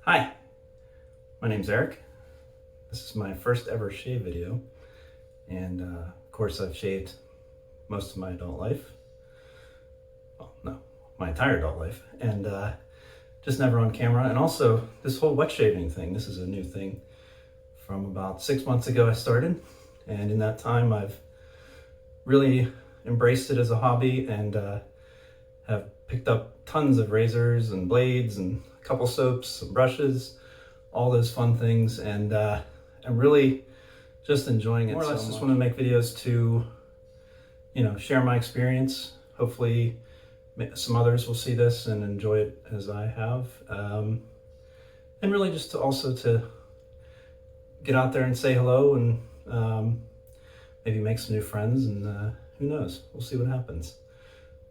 Hi, my name's Eric. This is my first ever shave video, and of course I've shaved most of my adult life. Well, no, my entire adult life, and just never on camera. And also this whole wet shaving thing, this is a new thing. From about 6 months ago I started, and in that time I've really embraced it as a hobby and have picked up tons of razors and blades and a couple soaps and brushes, all those fun things, and I'm really just enjoying it. More or less just want to make videos to, share my experience. Hopefully some others will see this and enjoy it as I have. And really just to get out there and say hello and maybe make some new friends, and who knows, we'll see what happens.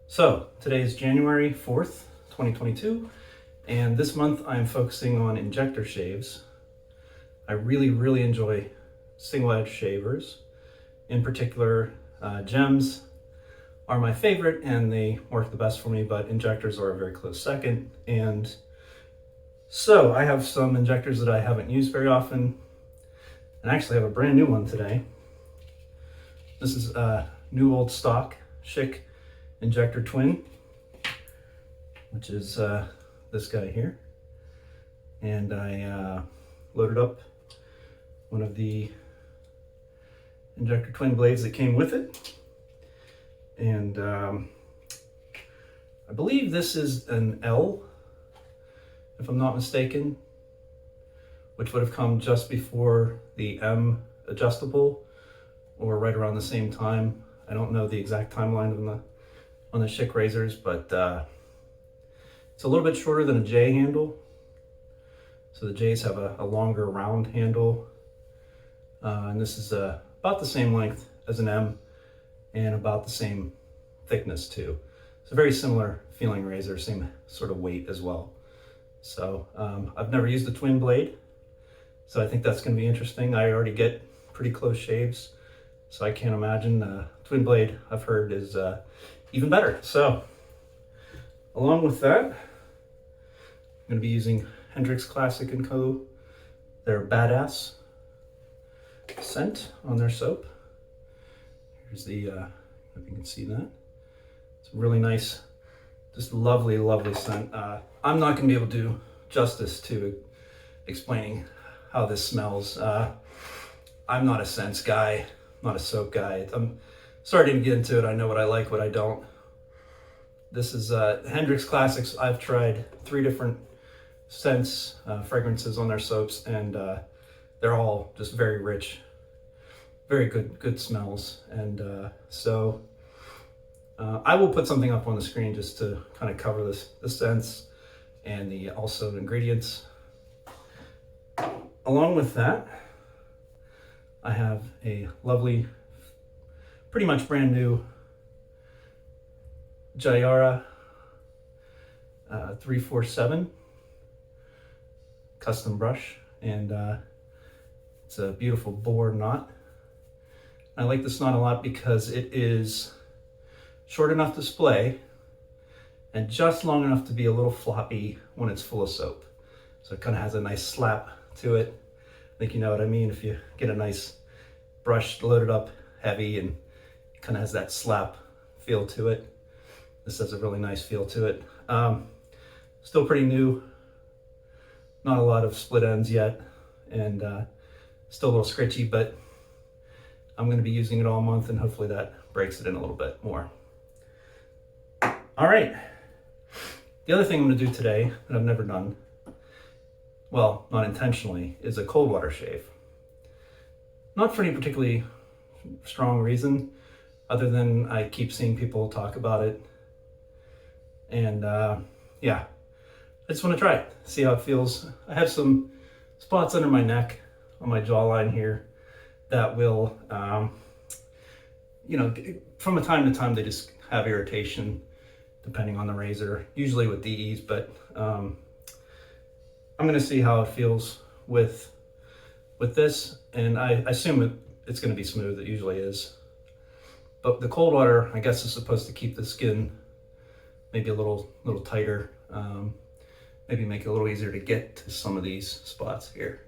So today is January 4th, 2022, and this month I'm focusing on injector shaves. I really enjoy single edge shavers. In particular, gems are my favorite and they work the best for me, but injectors are a very close second. And so I have some injectors that I haven't used very often, and I actually have a brand new one today. This is a new old stock Schick Injector Twin, which is this guy here. And I loaded up one of the Injector Twin blades that came with it. And I believe this is an L, if I'm not mistaken, which would have come just before the M adjustable, or right around the same time. I don't know the exact timeline on the Schick razors, but it's a little bit shorter than a J handle. So the J's have a longer round handle, and this is about the same length as an M and about the same thickness too. It's a very similar feeling razor, same sort of weight as well. So I've never used a twin blade, so I think that's going to be interesting. I already get pretty close shaves, so I can't imagine twin blade, I've heard, is even better. So along with that, I'm going to be using Hendrix Classic & Co. Their Badass scent on their soap. Here's the, if you can see that. It's a really nice, just lovely scent. I'm not going to be able to do justice to explaining how this smells. I'm not a scents guy, not a soap guy. I'm starting to get into it. I know what I like, what I don't. This is Hendrix Classics. I've tried 3 different scents, fragrances on their soaps, and they're all just very rich, very good smells. And so I will put something up on the screen just to kind of cover the scents and the also ingredients. Along with that, I have a lovely, pretty much brand new Jayaruh 347 custom brush, and it's a beautiful Boar knot. I like this knot a lot because it is short enough to splay and just long enough to be a little floppy when it's full of soap. So it kind of has a nice slap to it. I think you know what I mean. If you get a nice brush loaded up heavy and it kind of has that slap feel to it. This has a really nice feel to it. Still pretty new. Not a lot of split ends yet, and still a little scratchy, but I'm going to be using it all month, and hopefully that breaks it in a little bit more. All right. The other thing I'm going to do today that I've never done, well, not intentionally, is a cold water shave. Not for any particularly strong reason, other than I keep seeing people talk about it. And yeah, I just want to try it, see how it feels. I have some spots under my neck, on my jawline here, that will, from a time to time, they just have irritation, depending on the razor, usually with DEs, but I'm going to see how it feels with this, and I assume it's going to be smooth. It usually is. But the cold water, I guess, is supposed to keep the skin maybe a little tighter, maybe make it a little easier to get to some of these spots here.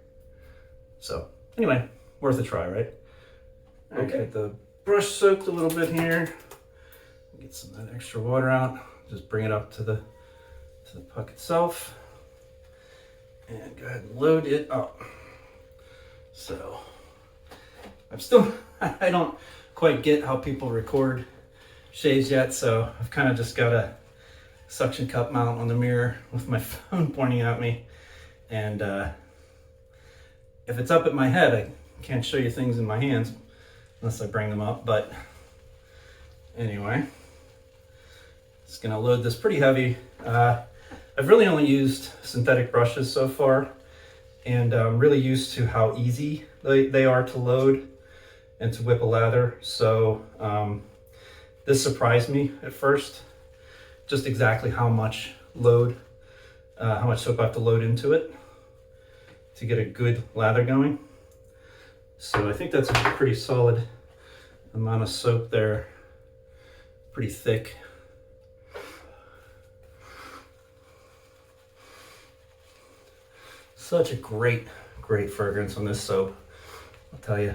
So anyway, worth a try, right? Okay, get the brush soaked a little bit here. Get some of that extra water out. Just bring it up to the puck itself. And go ahead and load it up. So I don't quite get how people record shaves yet, so I've kind of just got a suction cup mount on the mirror with my phone pointing at me. And if it's up at my head, I can't show you things in my hands unless I bring them up. But anyway, just gonna load this pretty heavy. I've really only used synthetic brushes so far, and I'm really used to how easy they are to load and to whip a lather. So this surprised me at first, just exactly how much soap I have to load into it to get a good lather going. So I think that's a pretty solid amount of soap there, pretty thick. Such a great fragrance on this soap, I'll tell you.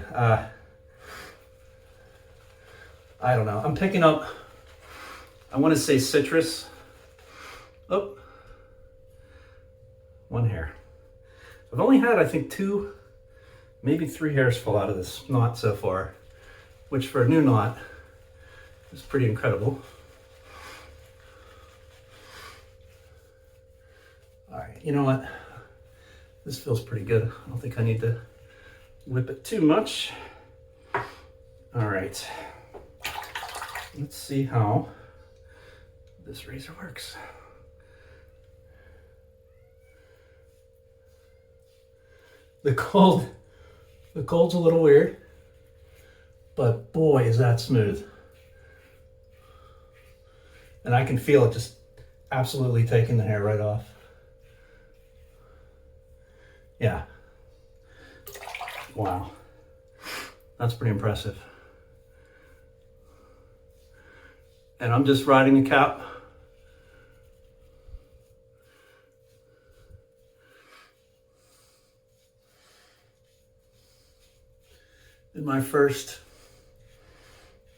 I don't know, I'm picking up, I want to say citrus. Oh, one hair. I've only had, I think, 2, maybe 3 hairs fall out of this knot so far, which for a new knot is pretty incredible. All right, you know what? This feels pretty good. I don't think I need to whip it too much. All right, let's see how this razor works. The cold's a little weird, but boy, is that smooth. And I can feel it just absolutely taking the hair right off. Yeah. Wow. That's pretty impressive. And I'm just riding the cap. In my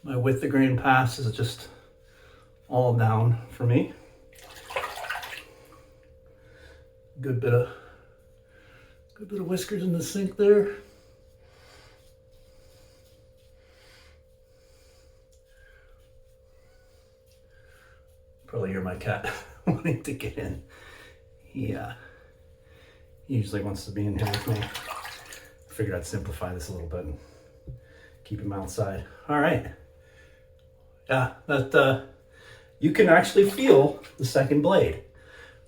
with the grain pass is just all down for me. Good bit of whiskers in the sink there. Probably hear my cat wanting to get in. He usually wants to be in here with me. I figured I'd simplify this a little bit and keep him outside. All right. Yeah, that you can actually feel the second blade,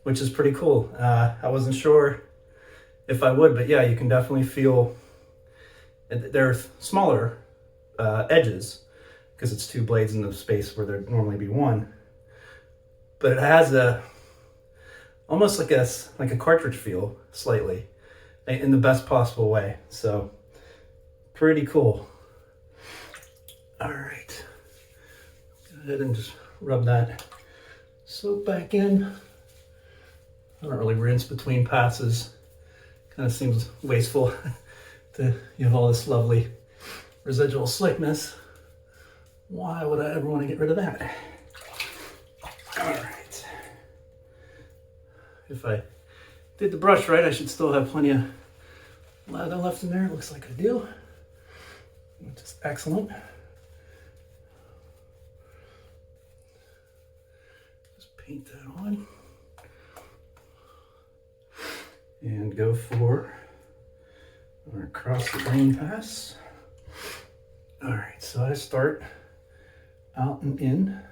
which is pretty cool. I wasn't sure if I would, but yeah, you can definitely feel. There are smaller edges because it's 2 blades in the space where there'd normally be 1. But it has almost like a cartridge feel, slightly, in the best possible way. So pretty cool. All right, go ahead and just rub that soap back in. I don't really rinse between passes. Kind of seems wasteful to have all this lovely residual slickness. Why would I ever want to get rid of that? All right. If I did the brush right, I should still have plenty of lather left in there. It looks like I do, which is excellent. Just paint that on. And go for our across the grain pass. All right, so I start out and in.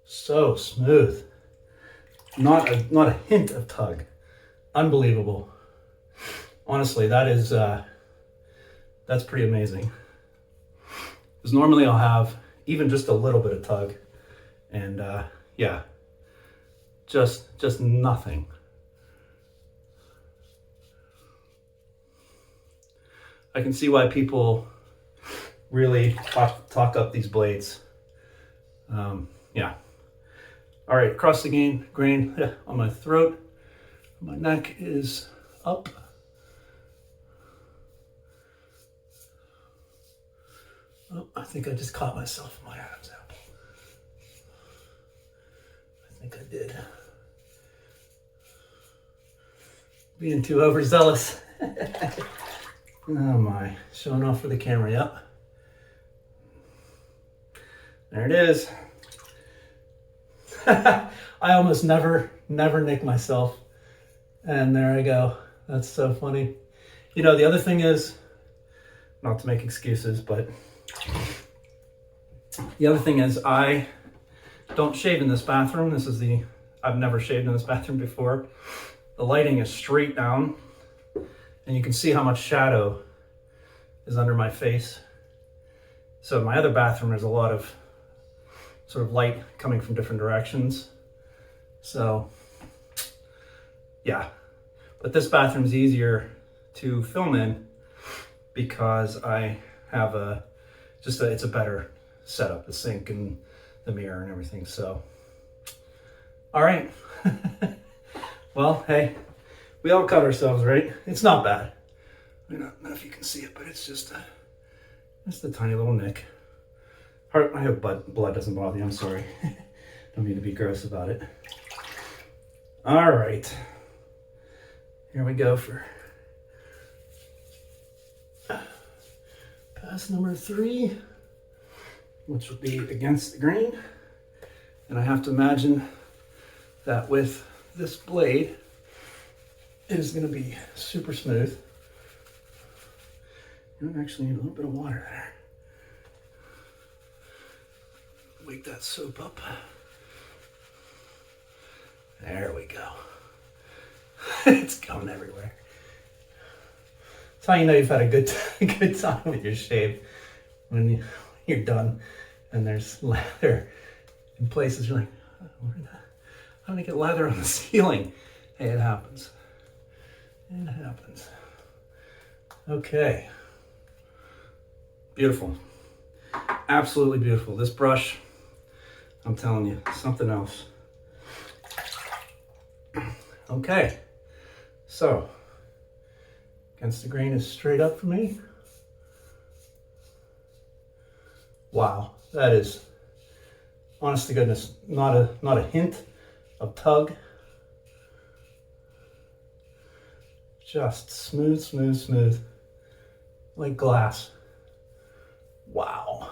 So smooth. Not a hint of tug. Unbelievable. Honestly, that's pretty amazing. Because normally I'll have even just a little bit of tug, and yeah, just nothing. I can see why people really talk up these blades. Yeah. All right, across the grain on my throat. My neck is up. Oh, I think I just caught myself in my Adam's apple. I think I did. Being too overzealous. Oh my, showing off for the camera, yep. There it is. I almost never nick myself. And there I go. That's so funny. You know, the other thing is, not to make excuses, but the other thing is I don't shave in this bathroom. I've never shaved in this bathroom before. The lighting is straight down and you can see how much shadow is under my face. So in my other bathroom, there's a lot of sort of light coming from different directions. So yeah, but this bathroom is easier to film in because I have it's a better setup, the sink and the mirror and everything. So, all right. Well, hey, we all cut ourselves, right? It's not bad. I don't know if you can see it, but it's just a tiny little nick. I hope blood doesn't bother you. I'm sorry. Don't mean to be gross about it. All right. Here we go for pass number 3, which will be against the grain. And I have to imagine that with this blade, it is going to be super smooth. You actually need a little bit of water there. Wake that soap up. There we go. It's going everywhere. That's how you know you've had a good time with your shave, when you're done and there's lather in places you're like, how did I get lather on the ceiling? Hey, it happens. It happens. Okay. Beautiful. Absolutely beautiful. This brush, I'm telling you, something else. Okay. So, against the grain is straight up for me. Wow, that is, honest to goodness, not a hint of tug. Just smooth, smooth, smooth, like glass. Wow.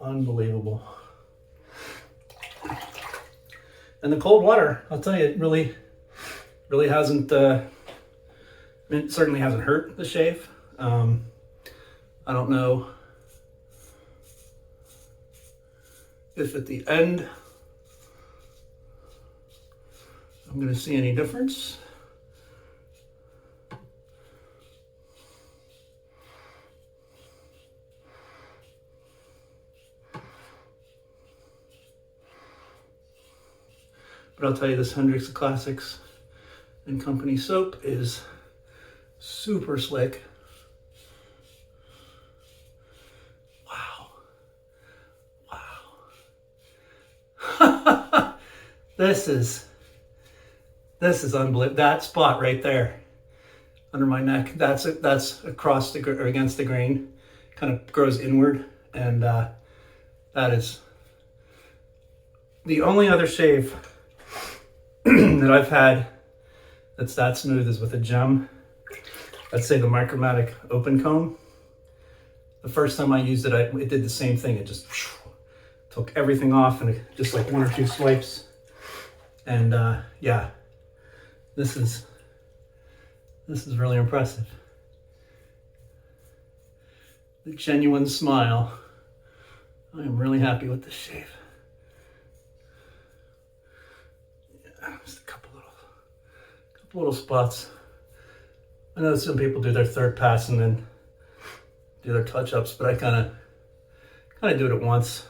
Unbelievable. And the cold water, I'll tell you, it really hasn't, it certainly hasn't hurt the shave. I don't know if at the end I'm going to see any difference. But I'll tell you, this Hendrix Classics and Company soap is super slick. Wow. Wow. This is unbelievable. That spot right there under my neck, that's across the or against the grain, kind of grows inward, and that is the only other shave that I've had that's that smooth is with a gem. Let's say the Micromatic open comb. The first time I used it, it did the same thing. It just took everything off and just like 1 or 2 swipes. And yeah, this is really impressive. The genuine smile. I am really happy with this shave. Just a couple little spots. I know some people do their third pass and then do their touch-ups, but I kind of do it at once,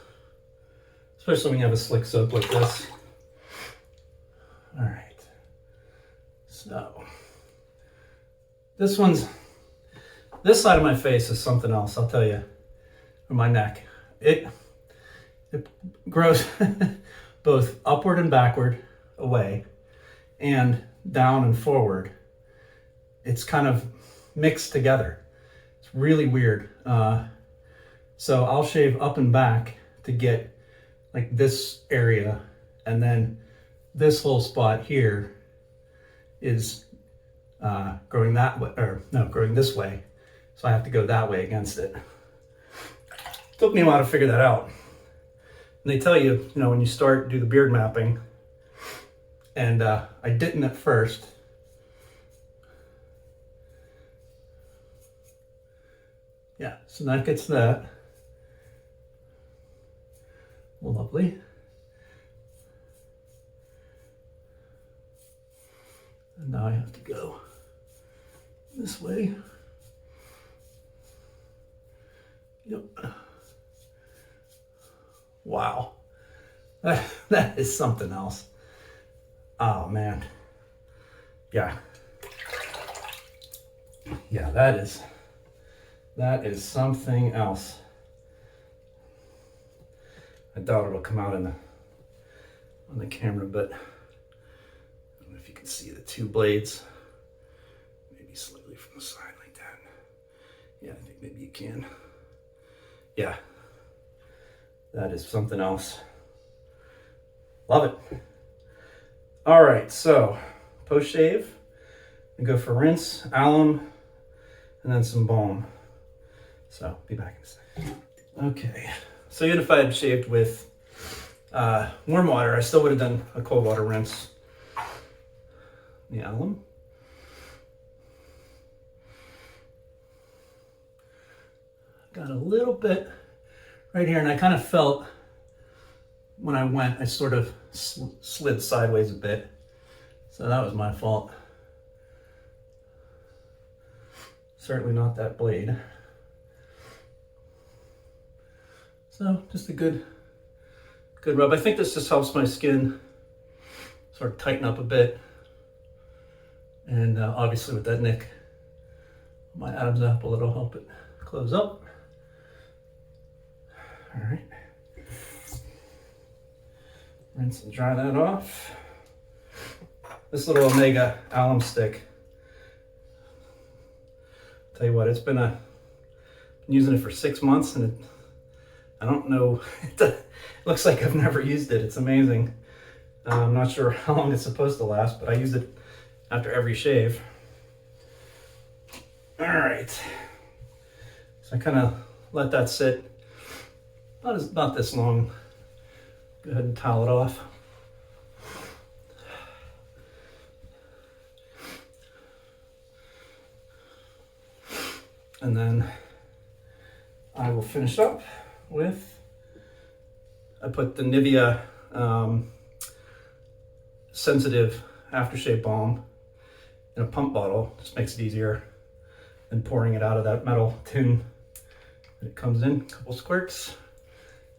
especially when you have a slick soap like this. All right, so This side of my face is something else, I'll tell you. Or my neck. It grows both upward and backward away and down and forward. It's kind of mixed together. It's really weird. So I'll shave up and back to get like this area, and then this whole spot here is growing that way, or no, growing this way. So I have to go that way against it. Took me a while to figure that out. And they tell you, you know, when you start, do the beard mapping. And I didn't at first. Yeah, so that gets that. Lovely. And now I have to go this way. Yep. Wow. That is something else. Oh man. Yeah. Yeah, that is something else. I doubt it'll come out on the camera, but I don't know if you can see the two blades. Maybe slightly from the side like that. Yeah, I think maybe you can. Yeah, that is something else. Love it. All right, so post shave, I go for rinse, alum, and then some balm. So be back in a second. Okay, so even if I had shaved with warm water, I still would have done a cold water rinse. The alum. Got a little bit right here, and I kind of felt when I went, I sort of slid sideways a bit. So that was my fault. Certainly not that blade. So just a good rub. I think this just helps my skin sort of tighten up a bit. And obviously with that nick, my Adam's apple, it'll help it close up. All right. Rinse and dry that off. This little Omega alum stick. Tell you what, it's been been using it for 6 months, and I don't know, it looks like I've never used it. It's amazing. I'm not sure how long it's supposed to last, but I use it after every shave. All right. So I kind of let that sit about this long. Go ahead and towel it off. And then I will finish up with, I put the Nivea Sensitive aftershave balm in a pump bottle. Just makes it easier than pouring it out of that metal tin. And it comes in, a couple squirts.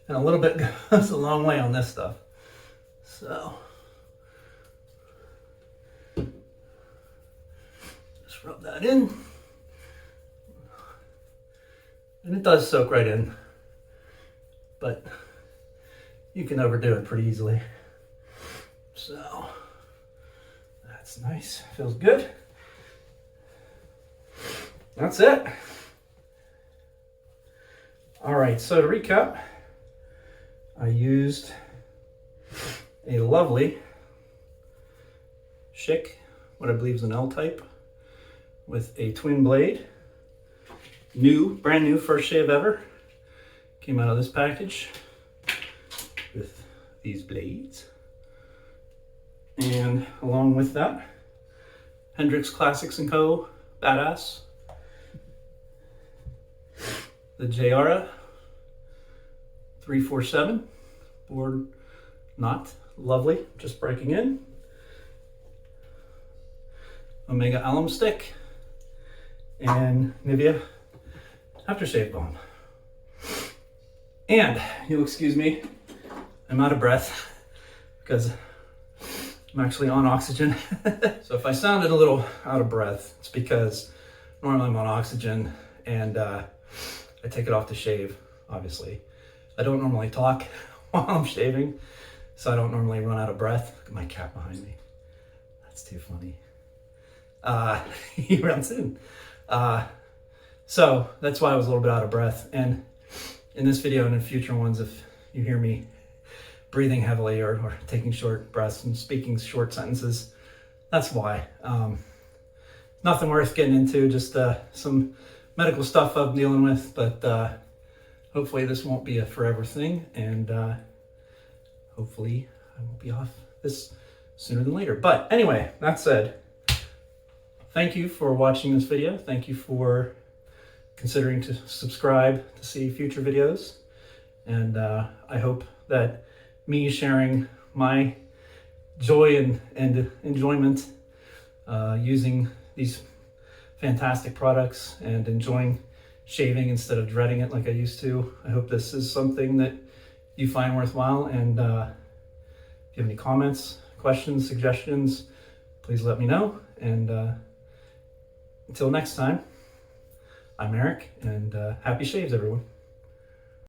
And a little bit goes a long way on this stuff. So, just rub that in. And it does soak right in, but you can overdo it pretty easily. So, that's nice, feels good. That's it. All right, so to recap, I used a lovely Schick, what I believe is an L type, with a twin blade. Brand new, first shave ever. Came out of this package with these blades. And along with that, Hendrix Classics & Co. Badass. The Jayaruh 347 board knot, lovely, just breaking in. Omega alum stick and Nivea aftershave balm. And you'll excuse me, I'm out of breath because I'm actually on oxygen. So if I sounded a little out of breath, it's because Normally I'm on oxygen, and I take it off to shave, obviously. I don't normally talk while I'm shaving, so I don't normally run out of breath. Look at my cat behind me. That's too funny. He runs in. So that's why I was a little bit out of breath. And in this video and in future ones, if you hear me breathing heavily or taking short breaths and speaking short sentences, that's why. Nothing worth getting into, just some medical stuff I'm dealing with, but hopefully this won't be a forever thing, and hopefully I won't be off this sooner than later. But anyway, that said, thank you for watching this video. Thank you for considering to subscribe to see future videos. And I hope that me sharing my joy and enjoyment using these fantastic products and enjoying shaving instead of dreading it like I used to. I hope this is something that you find worthwhile. And if you have any comments, questions, suggestions, please let me know. And until next time, I'm Eric, and happy shaves, everyone.